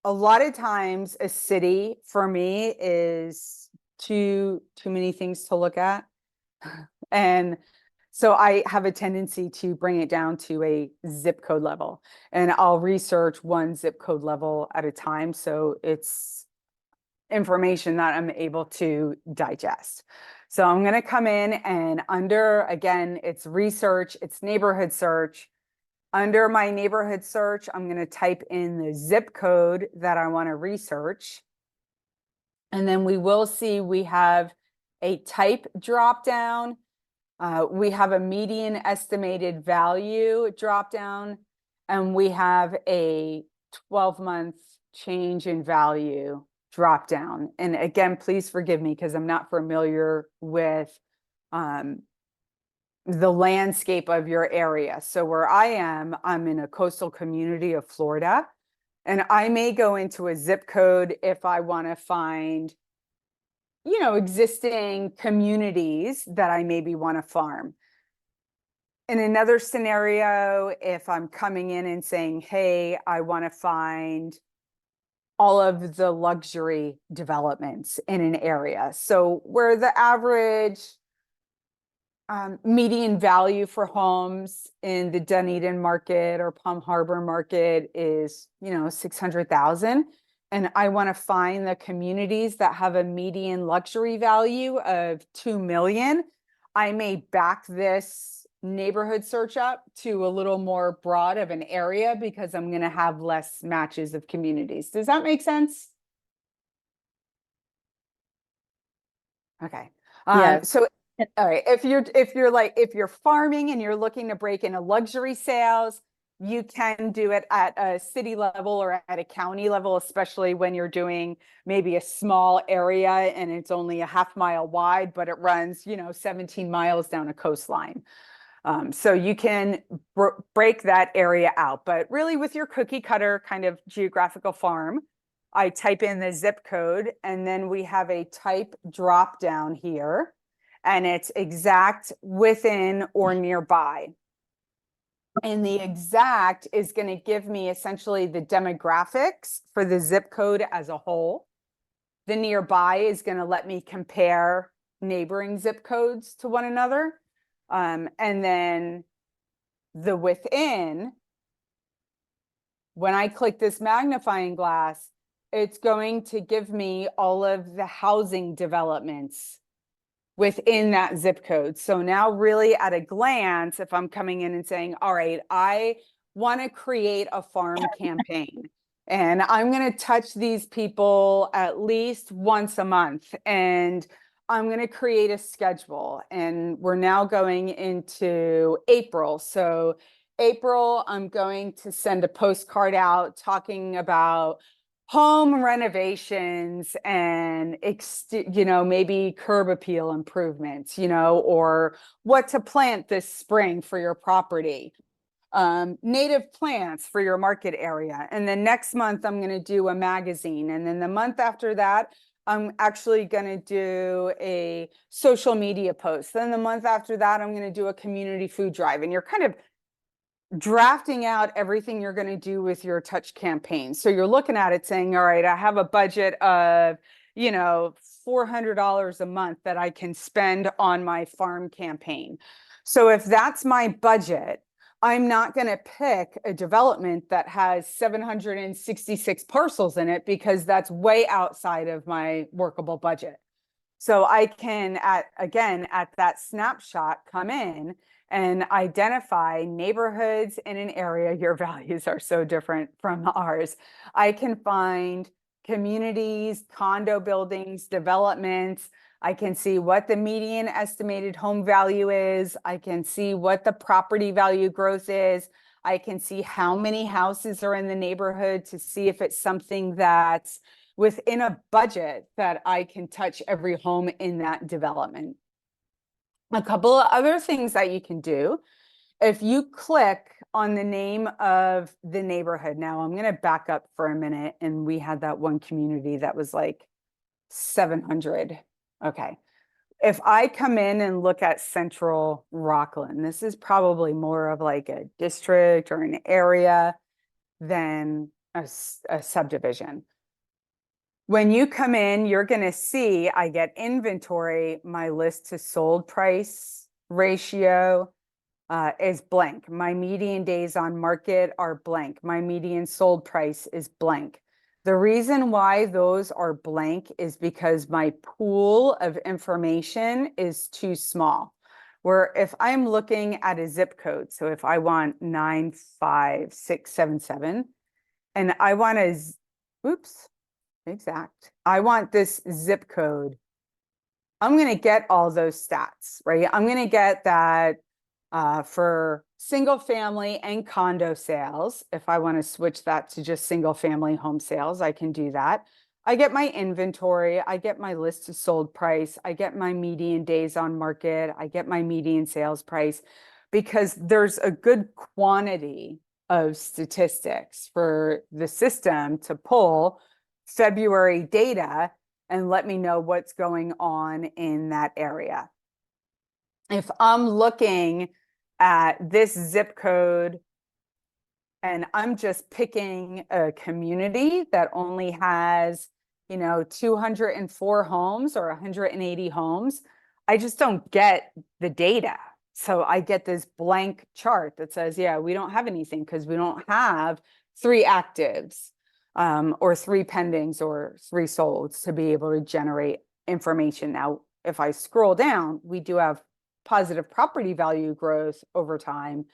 lot of times a city for me is too many things to look at. And so I have a tendency to bring it down to a zip code level, and I'll research one zip code level at a time. So it's information that I'm able to digest. So I'm going to come in and under, again, it's research, it's neighborhood search. Under my neighborhood search, I'm going to type in the zip code that I want to research. And then we will see we have a type dropdown. We have a median estimated value dropdown, and we have a 12-month change in value drop down. And again, please forgive me because I'm not familiar with the landscape of your area. So where I am, I'm in a coastal community of Florida, and I may go into a zip code if I want to find, existing communities that I maybe want to farm. In another scenario, if I'm coming in and saying, hey, I want to find all of the luxury developments in an area. So where the average median value for homes in the Dunedin market or Palm Harbor market is, 600,000. And I want to find the communities that have a median luxury value of 2 million. I may back this neighborhood search up to a little more broad of an area because I'm going to have less matches of communities. Does that make sense? Okay. Yes. So, all right, if you're farming and you're looking to break into luxury sales, you can do it at a city level or at a county level, especially when you're doing maybe a small area and it's only a half-mile wide, but it runs, 17 miles down a coastline. So you can break that area out, but really with your cookie cutter kind of geographical farm, I type in the zip code and then we have a type drop down here and it's exact, within, or nearby. And the exact is going to give me essentially the demographics for the zip code as a whole. The nearby is going to let me compare neighboring zip codes to one another. And then the within, when I click this magnifying glass, it's going to give me all of the housing developments within that zip code. So now really at a glance, if I'm coming in and saying, all right, I want to create a farm campaign and I'm going to touch these people at least once a month. And I'm going to create a schedule, and we're now going into April. So April, I'm going to send a postcard out talking about home renovations and, maybe curb appeal improvements, or what to plant this spring for your property, native plants for your market area. And then next month, I'm going to do a magazine. And then the month after that, I'm actually going to do a social media post. Then the month after that, I'm going to do a community food drive. And you're kind of drafting out everything you're going to do with your touch campaign. So you're looking at it saying, all right, I have a budget of, $400 a month that I can spend on my farm campaign. So if that's my budget, I'm not going to pick a development that has 766 parcels in it, because that's way outside of my workable budget. So I can, at that snapshot, come in and identify neighborhoods in an area. Your values are so different from ours. I can find communities, condo buildings, developments. I can see what the median estimated home value is. I can see what the property value growth is. I can see how many houses are in the neighborhood to see if it's something that's within a budget that I can touch every home in that development. A couple of other things that you can do. If you click on the name of the neighborhood, now I'm going to back up for a minute. And we had that one community that was like 700. Okay. If I come in and look at Central Rockland, this is probably more of like a district or an area than a subdivision. When you come in, you're going to see I get inventory. My list to sold price ratio is blank. My median days on market are blank. My median sold price is blank. The reason why those are blank is because my pool of information is too small. Where if I'm looking at a zip code, so if I want 95677 and I want I want this zip code, I'm going to get all those stats, right? I'm going to get that for single family and condo sales. If I want to switch that to just single family home sales, I can do that. I get my inventory, I get my list to sold price, I get my median days on market, I get my median sales price, because there's a good quantity of statistics for the system to pull February data and let me know what's going on in that area. If I'm looking at this zip code and I'm just picking a community that only has, 204 homes or 180 homes, I just don't get the data. So I get this blank chart that says, yeah, we don't have anything because we don't have 3 actives or 3 pendings or 3 solds to be able to generate information. Now, if I scroll down, we do have positive property value growth over time.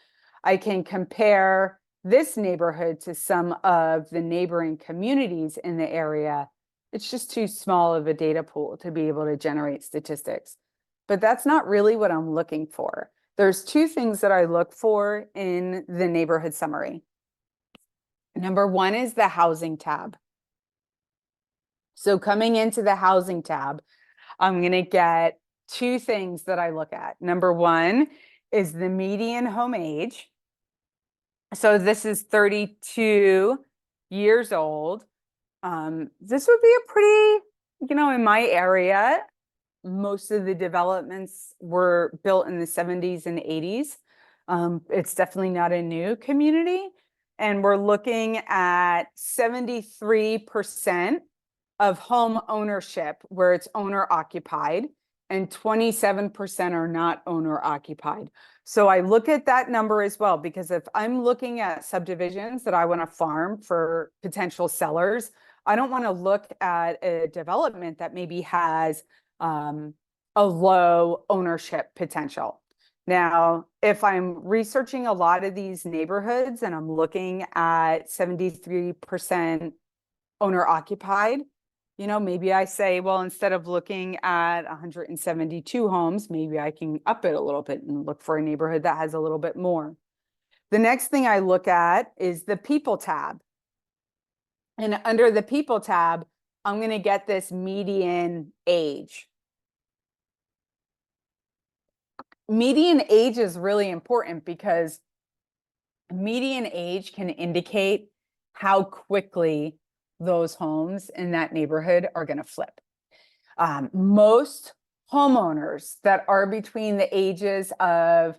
I can compare this neighborhood to some of the neighboring communities in the area. It's just too small of a data pool to be able to generate statistics. But that's not really what I'm looking for. There's 2 things that I look for in the neighborhood summary. Number 1 is the housing tab. So coming into the housing tab, I'm going to get 2 things that I look at. Number 1 is the median home age. So this is 32 years old. This would be a pretty, in my area, most of the developments were built in the 70s and 80s. It's definitely not a new community. And we're looking at 73% of home ownership where it's owner occupied, and 27% are not owner occupied. So I look at that number as well, because if I'm looking at subdivisions that I want to farm for potential sellers, I don't want to look at a development that maybe has a low ownership potential. Now, if I'm researching a lot of these neighborhoods and I'm looking at 73% owner occupied, maybe I say, well, instead of looking at 172 homes, maybe I can up it a little bit and look for a neighborhood that has a little bit more. The next thing I look at is the people tab. And under the people tab, I'm going to get this median age. Median age is really important because median age can indicate how quickly those homes in that neighborhood are going to flip. Most homeowners that are between the ages of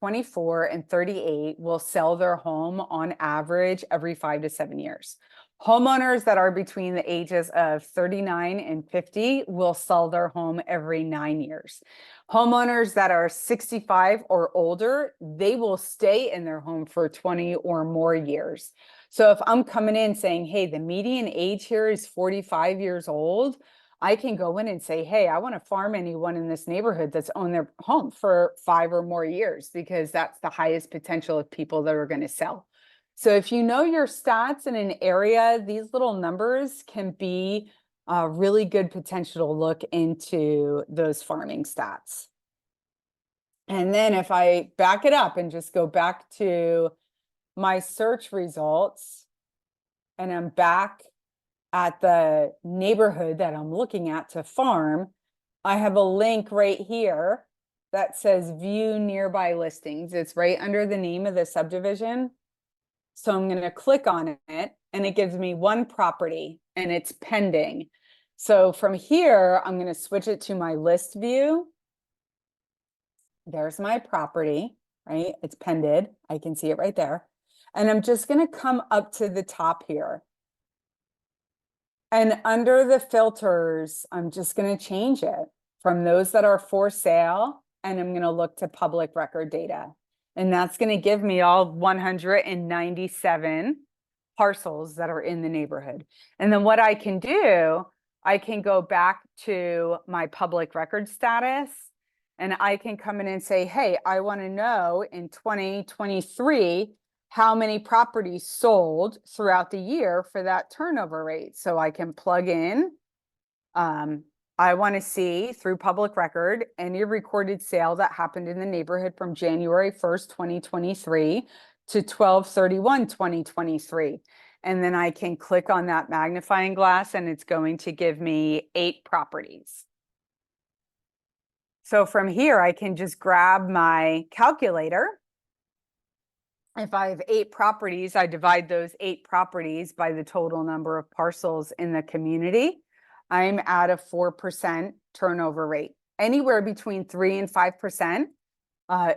24 and 38 will sell their home on average every 5 to 7 years. Homeowners that are between the ages of 39 and 50 will sell their home every 9 years. Homeowners that are 65 or older, they will stay in their home for 20 or more years. So if I'm coming in saying, hey, the median age here is 45 years old, I can go in and say, hey, I want to farm anyone in this neighborhood that's owned their home for 5 or more years, because that's the highest potential of people that are going to sell. So if you know your stats in an area, these little numbers can be a really good potential to look into those farming stats. And then if I back it up and just go back to my search results, and I'm back at the neighborhood that I'm looking at to farm, I have a link right here that says view nearby listings. It's right under the name of the subdivision. So I'm going to click on it and it gives me one property and it's pending. So from here, I'm going to switch it to my list view. There's my property, right? It's pended. I can see it right there. And I'm just going to come up to the top here. And under the filters, I'm just going to change it from those that are for sale. And I'm going to look to public record data. And that's going to give me all 197 parcels that are in the neighborhood. And then what I can do, I can go back to my public record status and I can come in and say, hey, I want to know in 2023, how many properties sold throughout the year for that turnover rate. So I can plug in, I want to see through public record any recorded sale that happened in the neighborhood from January 1st, 2023 to 12/31/2023. And then I can click on that magnifying glass and it's going to give me 8 properties. So from here, I can just grab my calculator. If I have 8 properties, I divide those 8 properties by the total number of parcels in the community. I'm at a 4% turnover rate. Anywhere between 3 and 5%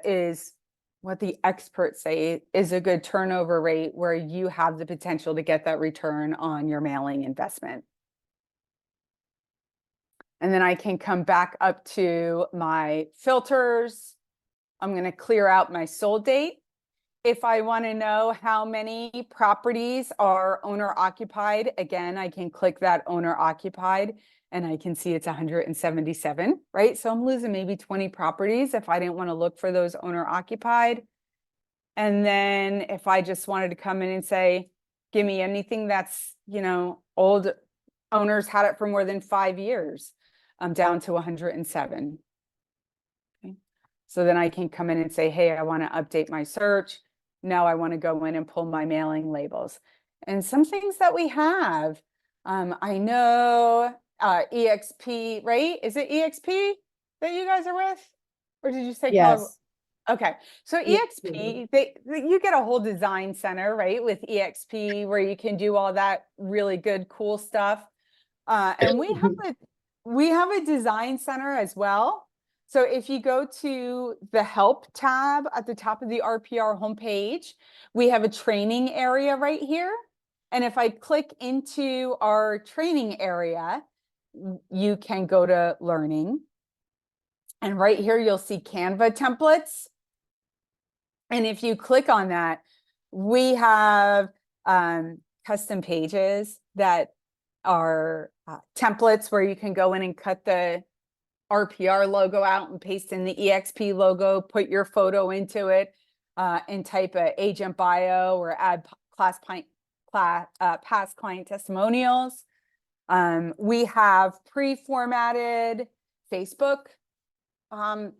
is what the experts say is a good turnover rate where you have the potential to get that return on your mailing investment. And then I can come back up to my filters. I'm going to clear out my sold date. If I want to know how many properties are owner occupied, again, I can click that owner occupied and I can see it's 177, right? So I'm losing maybe 20 properties if I didn't want to look for those owner occupied. And then if I just wanted to come in and say, give me anything that's, old owners had it for more than 5 years, I'm down to 107. Okay. So then I can come in and say, hey, I want to update my search. Now I want to go in and pull my mailing labels. And some things that we have, I know EXP, right? Is it EXP that you guys are with? Or did you say? Yes. Okay, so EXP, you get a whole design center, right? With EXP where you can do all that really good, cool stuff. And we have a design center as well. So if you go to the help tab at the top of the RPR homepage, we have a training area right here. And if I click into our training area, you can go to learning. And right here, you'll see Canva templates. And if you click on that, we have custom pages that are templates where you can go in and cut the RPR logo out and paste in the EXP logo, put your photo into it, and type a agent bio or add past client testimonials. We have pre-formatted Facebook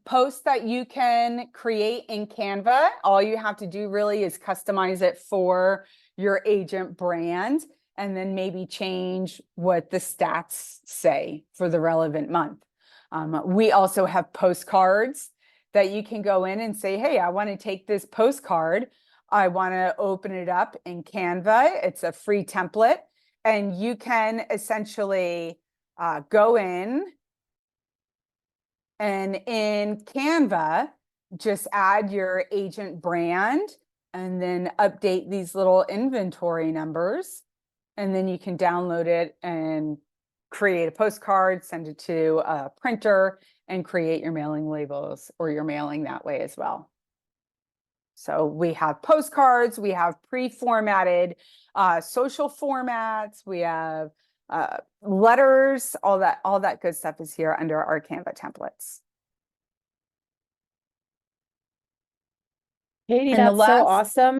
posts that you can create in Canva. All you have to do really is customize it for your agent brand and then maybe change what the stats say for the relevant month. We also have postcards that you can go in and say, hey, I want to take this postcard. I want to open it up in Canva. It's a free template. And you can essentially go in and in Canva, just add your agent brand and then update these little inventory numbers. And then you can download it and create a postcard, send it to a printer, and create your mailing labels or your mailing that way as well. So we have postcards, we have pre-formatted social formats, we have letters, all that good stuff is here under our Canva templates. Katie, And the that's so last- awesome.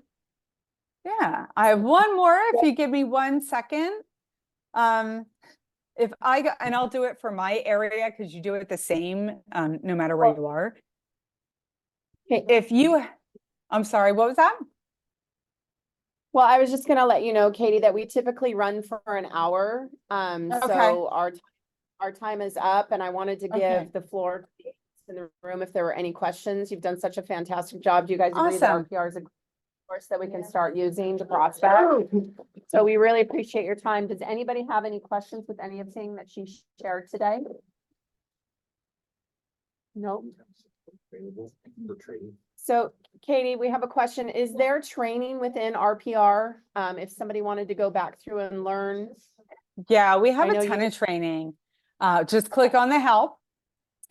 Yeah, I have one more if you give me 1 second. If I go, and I'll do it for my area because you do it the same no matter where you are. Okay. If you, I'm sorry, what was that? Well, I was just gonna let you know, Katie, that we typically run for an hour. So our time is up, and I wanted to Okay. give the floor to the agents in the room if there were any questions. You've done such a fantastic job. Do you guys agree that Awesome. RPR is a course that we can start using to prospect? So we really appreciate your time. Does anybody have any questions with anything that she shared today? Nope. So Katie, we have a question. Is there training within RPR? If somebody wanted to go back through and learn? Yeah, we have I know a ton you- of training. Just click on the help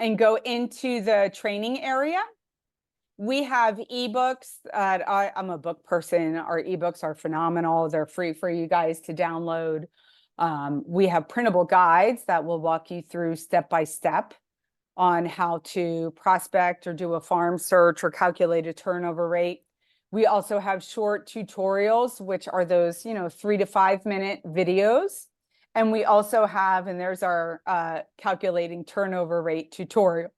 and go into the training area. We have ebooks. I'm a book person. Our ebooks are phenomenal. They're free for you guys to download. We have printable guides that will walk you through step by step on how to prospect or do a farm search or calculate a turnover rate. We also have short tutorials, which are those, 3 to 5 minute videos. And we also have, and there's our calculating turnover rate tutorial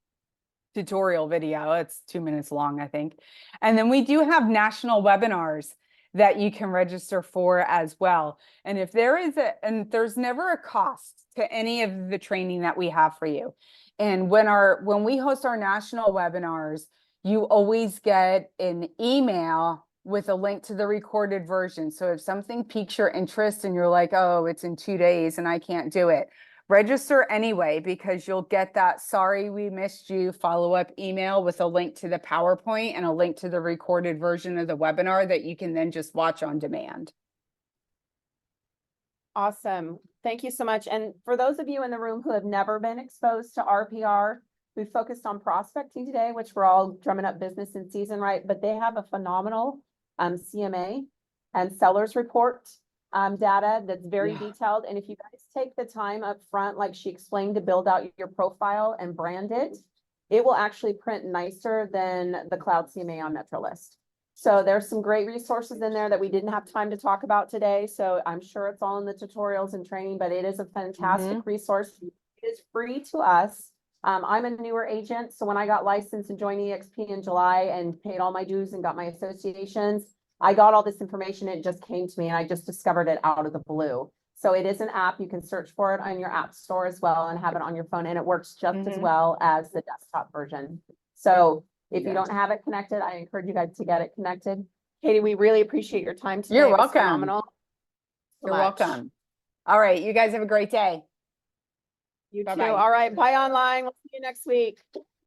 video. It's 2 minutes long, I think. And then we do have national webinars that you can register for as well. And if there is and there's never a cost to any of the training that we have for you. And when we host our national webinars, you always get an email with a link to the recorded version. So if something piques your interest and you're like, oh, it's in 2 days and I can't do it, register anyway, because you'll get that sorry we missed you follow-up email with a link to the PowerPoint and a link to the recorded version of the webinar that you can then just watch on demand. Awesome. Thank you so much. And for those of you in the room who have never been exposed to RPR, we focused on prospecting today, which we're all drumming up business in season, right? But they have a phenomenal CMA and sellers report data that's very detailed. And if you guys take the time up front, like she explained, to build out your profile and brand it, it will actually print nicer than the Cloud CMA on MetroList. So there's some great resources in there that we didn't have time to talk about today. So I'm sure it's all in the tutorials and training, but it is a fantastic resource. It is free to us. I'm a newer agent. So when I got licensed and joined EXP in July and paid all my dues and got my associations, I got all this information. It just came to me and I just discovered it out of the blue. So it is an app. You can search for it on your app store as well and have it on your phone. And it works just as well as the desktop version. So if you don't have it connected, I encourage you guys to get it connected. Katie, we really appreciate your time today. You're It was welcome. phenomenal. You're welcome. All right. You guys have a great day. You Bye-bye. too. All right. Bye online. We'll see you next week.